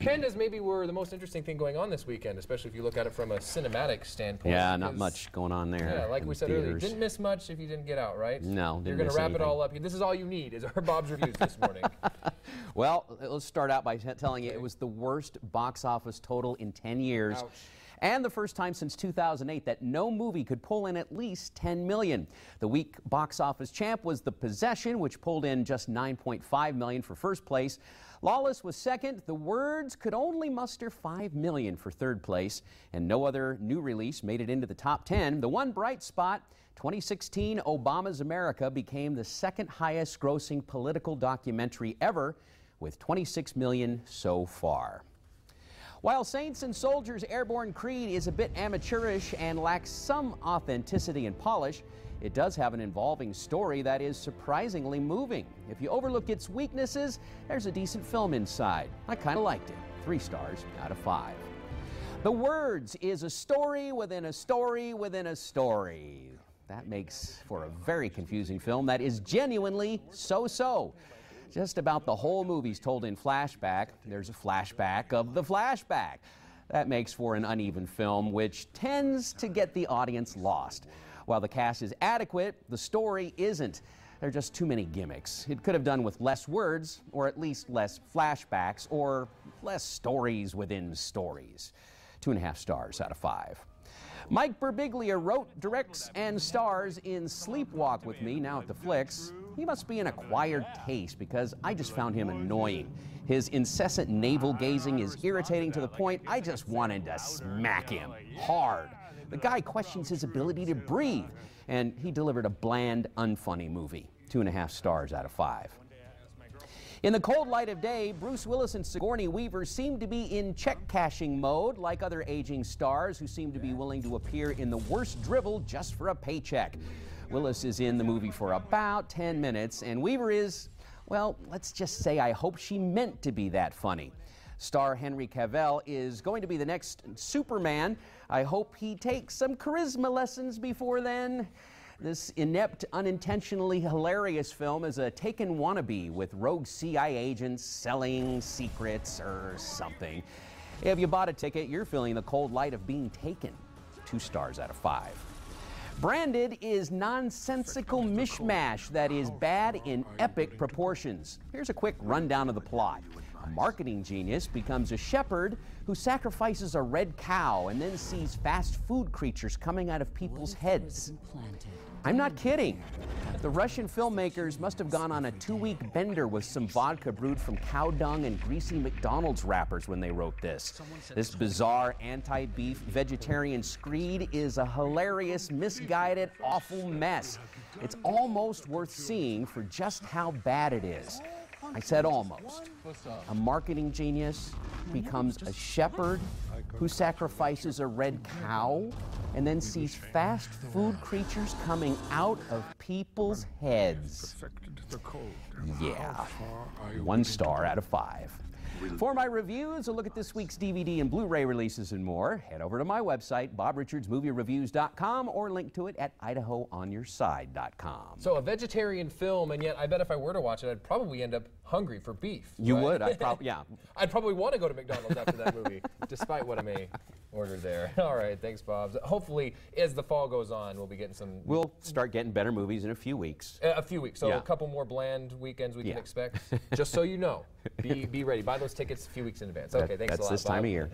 Pandas maybe were the most interesting thing going on this weekend, especially if you look at it from a cinematic standpoint. Yeah, not much going on there. Yeah, like we said earlier, you didn't miss much if you didn't get out, right? No, You're going to wrap it all up. This is all you need, is our Bob's Reviews this morning. Well, let's start out by telling you it was the worst box office total in 10 years. Ouch. And the first time since 2008 that no movie could pull in at least $10 million. The week box office champ was The Possession, which pulled in just $9.5 million for first place. Lawless was second. The Words could only muster $5 million for third place, and no other new release made it into the top 10. The one bright spot, 2016 Obama's America became the second highest grossing political documentary ever, with $26 million so far. While Saints and Soldiers Airborne Creed is a bit amateurish and lacks some authenticity and polish, it does have an involving story that is surprisingly moving. If you overlook its weaknesses, there's a decent film inside. I kind of liked it. 3 stars out of 5. The Words is a story within a story within a story. That makes for a very confusing film that is genuinely so-so. Just about the whole movie's told in flashback. There's a flashback of the flashback. That makes for an uneven film, which tends to get the audience lost. While the cast is adequate, the story isn't. There are just too many gimmicks. It could have done with less words, or at least less flashbacks, or less stories within stories. 2.5 stars out of 5. Mike Birbiglia wrote, directs, and stars in Sleepwalk with Me, now at the Flicks. He must be an acquired taste because I just found him annoying. His incessant navel-gazing is irritating to the point I just wanted to smack him hard. The guy questions his ability to breathe, and he delivered a bland, unfunny movie. 2.5 stars out of 5. In the cold light of day, Bruce Willis and Sigourney Weaver seem to be in check-cashing mode, like other aging stars who seem to be willing to appear in the worst drivel just for a paycheck. Willis is in the movie for about 10 minutes, and Weaver is, well, let's just say I hope she meant to be that funny. Star Henry Cavill is going to be the next Superman. I hope he takes some charisma lessons before then. This inept, unintentionally hilarious film is a Taken wannabe with rogue CIA agents selling secrets or something. If you bought a ticket, you're feeling the cold light of being taken. 2 stars out of 5. Branded is nonsensical mishmash that is bad in epic proportions. Here's a quick rundown of the plot. A marketing genius becomes a shepherd who sacrifices a red cow and then sees fast food creatures coming out of people's heads. I'm not kidding. The Russian filmmakers must have gone on a 2-week bender with some vodka brewed from cow dung and greasy McDonald's wrappers when they wrote this. This bizarre anti-beef vegetarian screed is a hilarious, misguided, awful mess. It's almost worth seeing for just how bad it is. I said almost. A marketing genius becomes a shepherd who sacrifices a red cow and then sees fast food creatures coming out of people's heads. Yeah, 1 star out of 5. For my reviews, a look at this week's DVD and Blu-ray releases and more, head over to my website, BobRichardsMovieReviews.com, or link to it at IdahoOnYourSide.com. So a vegetarian film, and yet I bet if I were to watch it, I'd probably end up hungry for beef. You right? would? I'd probably, yeah. I'd probably want to go to McDonald's after that movie, despite what I may order there. All right, thanks, Bob. Hopefully, as the fall goes on, we'll be getting some... We'll start getting better movies in a few weeks. A few weeks, so yeah. A couple more bland weekends we can expect. Just so you know, be ready. Buy those tickets a few weeks in advance. Okay, thanks a lot, That's this Bob. time of year.